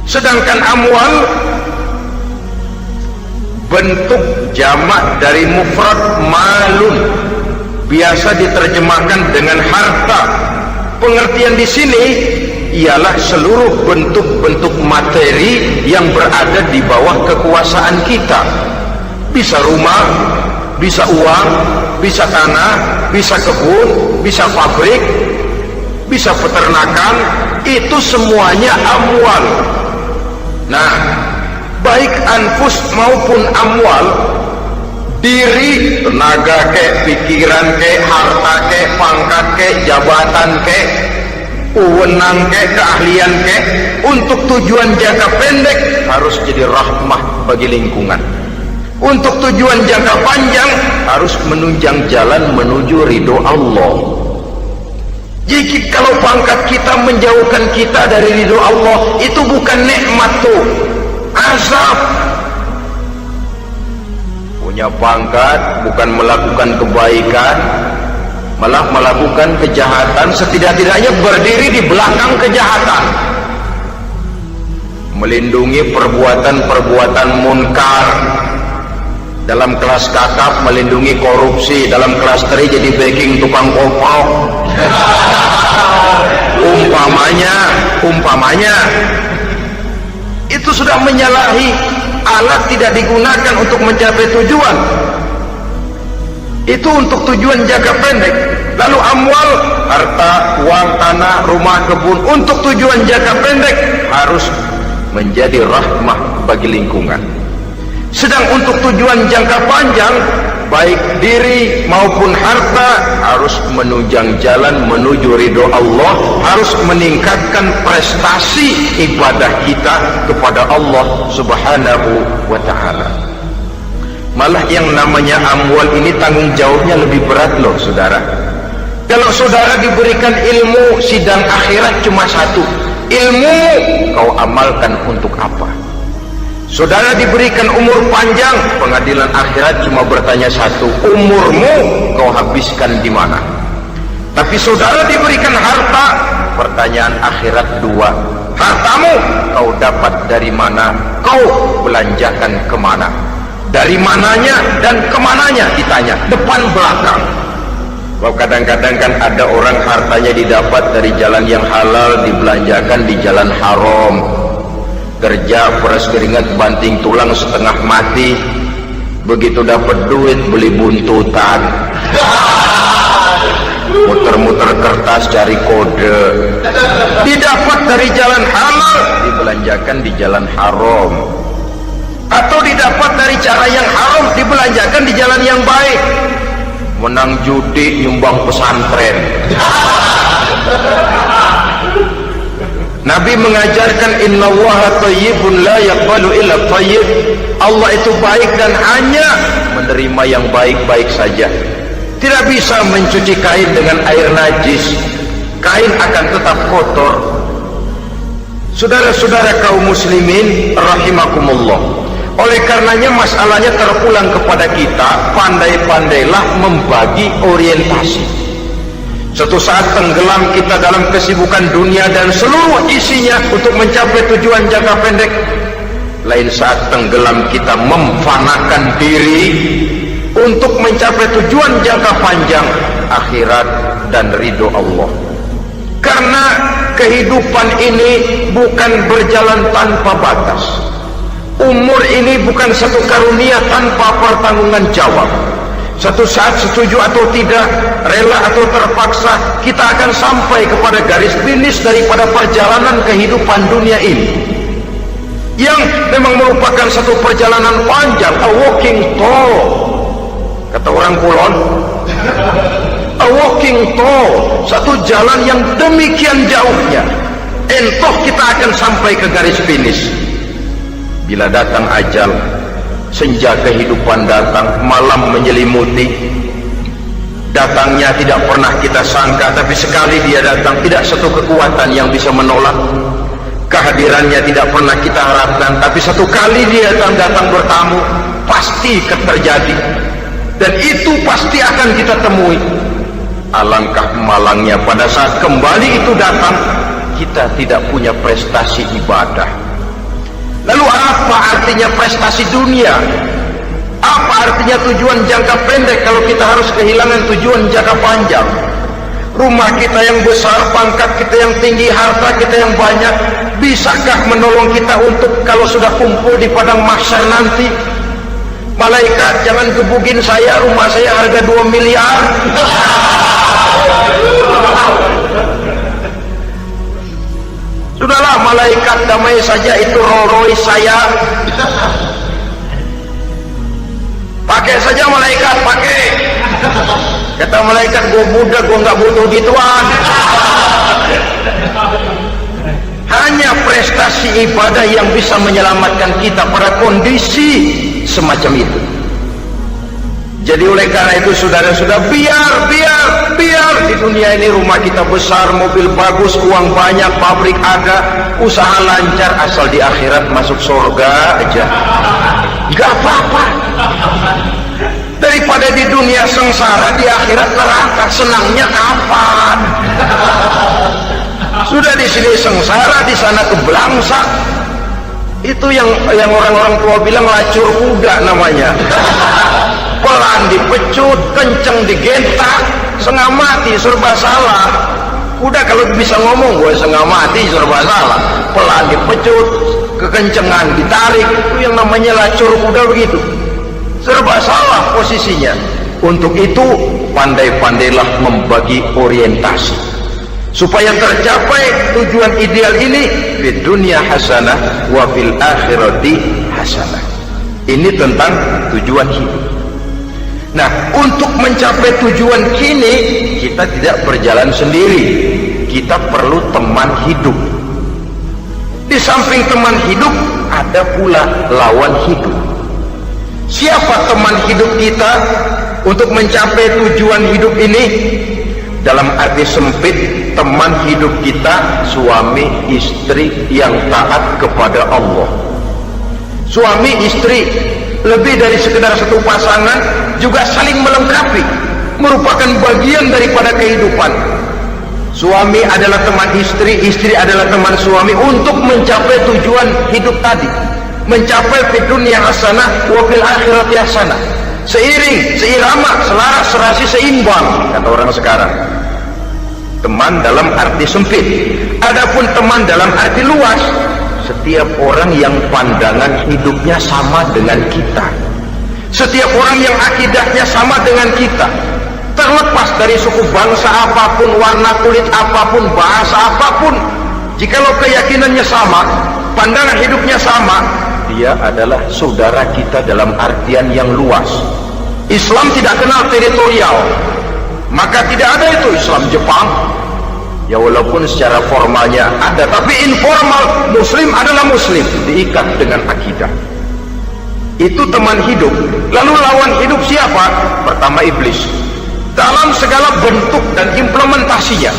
Sedangkan amwal bentuk jamak dari mufrad malun, biasa diterjemahkan dengan harta. Pengertian di sini ialah seluruh bentuk-bentuk materi yang berada di bawah kekuasaan kita. Bisa rumah, bisa uang, bisa tanah, bisa kebun, bisa pabrik, bisa peternakan, itu semuanya amwal. Nah, baik anfus maupun amwal, diri, tenaga ke, pikiran ke, harta ke, pangkat ke, jabatan ke, wewenang ke, keahlian ke, untuk tujuan jangka pendek harus jadi rahmah bagi lingkungan. Untuk tujuan jangka panjang harus menunjang jalan menuju ridho Allah. Jika kalau pangkat kita menjauhkan kita dari ridho Allah, itu bukan nikmat tuh, azab. Punya pangkat bukan melakukan kebaikan, malah melakukan kejahatan, setidak-tidaknya berdiri di belakang kejahatan, melindungi perbuatan-perbuatan munkar. Dalam kelas kakap melindungi korupsi, dalam kelas teri jadi backing tukang kopok. umpamanya itu sudah menyalahi. Alat tidak digunakan untuk mencapai tujuan, itu untuk tujuan jangka pendek. Lalu amwal, harta, uang, tanah, rumah, kebun, untuk tujuan jangka pendek harus menjadi rahmah bagi lingkungan. Sedang untuk tujuan jangka panjang, baik diri maupun harta harus menunjang jalan menuju ridho Allah, harus meningkatkan prestasi ibadah kita kepada Allah Subhanahu wa ta'ala. Malah yang namanya amwal ini tanggung jawabnya lebih berat loh saudara. Kalau saudara diberikan ilmu, sidang akhirat cuma satu, ilmu kau amalkan untuk apa? Saudara diberikan umur panjang, pengadilan akhirat cuma bertanya satu, umurmu kau habiskan di mana? Tapi saudara diberikan harta, pertanyaan akhirat dua, hartamu kau dapat dari mana? Kau belanjakan kemana? Dari mananya dan kemananya ditanya, depan belakang. Kalau kadang-kadang kan ada orang hartanya didapat dari jalan yang halal, dibelanjakan di jalan haram. Kerja peras keringat banting tulang setengah mati, begitu dapat duit beli buntutan, muter-muter kertas cari kode. Didapat dari jalan halal, dibelanjakan di jalan haram, atau didapat dari cara yang haram, dibelanjakan di jalan yang baik. Menang judi, nyumbang pesantren. Nabi mengajarkan innallaha thayyibun la yaqbalu illa thayyib. Allah itu baik dan hanya menerima yang baik-baik saja. Tidak bisa mencuci kain dengan air najis. Kain akan tetap kotor. Saudara-saudara kaum muslimin rahimakumullah. Oleh karenanya masalahnya terpulang kepada kita, pandai-pandailah membagi orientasi. Suatu saat tenggelam kita dalam kesibukan dunia dan seluruh isinya untuk mencapai tujuan jangka pendek. Lain saat tenggelam kita memfanakan diri untuk mencapai tujuan jangka panjang, akhirat dan ridho Allah. Karena kehidupan ini bukan berjalan tanpa batas. Umur ini bukan satu karunia tanpa pertanggungan jawab. Satu saat setuju atau tidak, rela atau terpaksa, kita akan sampai kepada garis finish daripada perjalanan kehidupan dunia ini, yang memang merupakan satu perjalanan panjang, a walking tall, kata orang Kulon. A walking tall, satu jalan yang demikian jauhnya, entoh kita akan sampai ke garis finish. Bila datang ajal, senja kehidupan datang, malam menyelimuti. Datangnya tidak pernah kita sangka, tapi sekali dia datang, tidak satu kekuatan yang bisa menolak. Kehadirannya tidak pernah kita harapkan, tapi satu kali dia datang bertamu, pasti terjadi. Dan itu pasti akan kita temui. Alangkah malangnya pada saat kembali itu datang, kita tidak punya prestasi ibadah. Lalu apa artinya prestasi dunia? Apa artinya tujuan jangka pendek kalau kita harus kehilangan tujuan jangka panjang? Rumah kita yang besar, pangkat kita yang tinggi, harta kita yang banyak, bisakah menolong kita untuk kalau sudah kumpul di padang mahsyar nanti? Malaikat, jangan gebugin saya, rumah saya harga 2 miliar. Sudahlah malaikat, damai saja, itu Rolls Royce saya. Pakai saja malaikat, pakai. Kata malaikat, gue budak, gue nggak butuh gituan. Hanya prestasi ibadah yang bisa menyelamatkan kita pada kondisi semacam itu. Jadi oleh karena itu saudara-saudara, biar di dunia ini rumah kita besar, mobil bagus, uang banyak, pabrik ada, usaha lancar, asal di akhirat masuk surga aja, gak apa-apa. Daripada di dunia sengsara, di akhirat neraka, senangnya kapan? Sudah di sini sengsara, di sana kebelangsa. Itu yang orang-orang tua bilang lacur kuda namanya. Pelan dipecut, kenceng digentak, setengah mati, serba salah. Kuda kalau bisa ngomong, gue setengah mati, serba salah. Pelan dipecut, kekencengan ditarik, itu yang namanya lacur kuda begitu. Serba salah posisinya. Untuk itu, pandai-pandailah membagi orientasi supaya tercapai tujuan ideal ini. Di dunia hasanah wa fil akhirati hasanah. Ini tentang tujuan hidup. Nah, untuk mencapai tujuan kini, kita tidak berjalan sendiri. Kita perlu teman hidup. Di samping teman hidup, ada pula lawan hidup. Siapa teman hidup kita untuk mencapai tujuan hidup ini? Dalam arti sempit, teman hidup kita suami istri yang taat kepada Allah. Suami istri lebih dari sekedar satu pasangan, juga saling melengkapi, merupakan bagian daripada kehidupan. Suami adalah teman istri, istri adalah teman suami untuk mencapai tujuan hidup tadi, mencapai fid dunya hasanah wa fil akhirati hasanah. Seiring, seirama, selaras, serasi, seimbang, kata orang sekarang. Teman dalam arti sempit. Adapun teman dalam arti luas, setiap orang yang pandangan hidupnya sama dengan kita, setiap orang yang akidahnya sama dengan kita, terlepas dari suku bangsa apapun, warna kulit apapun, bahasa apapun, jikalau keyakinannya sama, pandangan hidupnya sama, dia adalah saudara kita dalam artian yang luas. Islam tidak kenal teritorial, maka tidak ada itu Islam Jepang. Ya walaupun secara formalnya ada, tapi informal, muslim adalah muslim, diikat dengan akidah. Itu teman hidup. Lalu lawan hidup siapa? Pertama iblis, dalam segala bentuk dan implementasinya.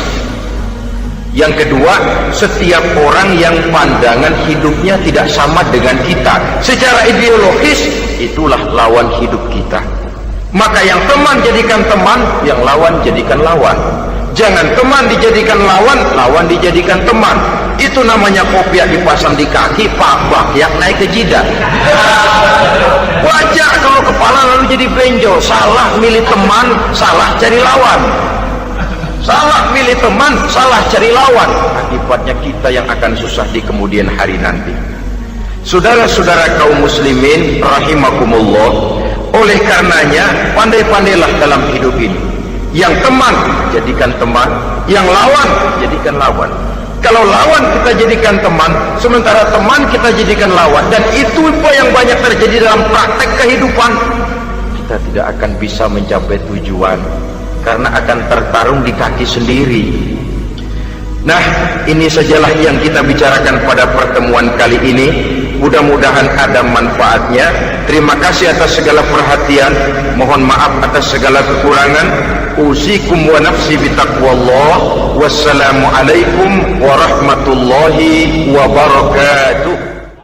Yang kedua, setiap orang yang pandangan hidupnya tidak sama dengan kita secara ideologis, itulah lawan hidup kita. Maka yang teman jadikan teman, yang lawan jadikan lawan. Jangan teman dijadikan lawan, lawan dijadikan teman. Itu namanya kopiah dipasang di kaki, bakyak naik ke jidat. Wajar kalau kepala lalu jadi benjol. Salah milih teman, salah cari lawan. Salah milih teman, salah cari lawan. Akibatnya kita yang akan susah di kemudian hari nanti. Saudara-saudara kaum muslimin rahimakumullah, oleh karenanya pandai-pandailah dalam hidup ini. Yang teman jadikan teman, yang lawan jadikan lawan. Kalau lawan kita jadikan teman, sementara teman kita jadikan lawan, dan itu yang banyak terjadi dalam praktek kehidupan, kita tidak akan bisa mencapai tujuan karena akan tertarung di kaki sendiri. Nah, ini sajalah yang kita bicarakan pada pertemuan kali ini. Mudah-mudahan ada manfaatnya. Terima kasih atas segala perhatian. Mohon maaf atas segala kekurangan. Usikum wa nafsi bitaqwallah. Wassalamualaikum warahmatullahi wabarakatuh.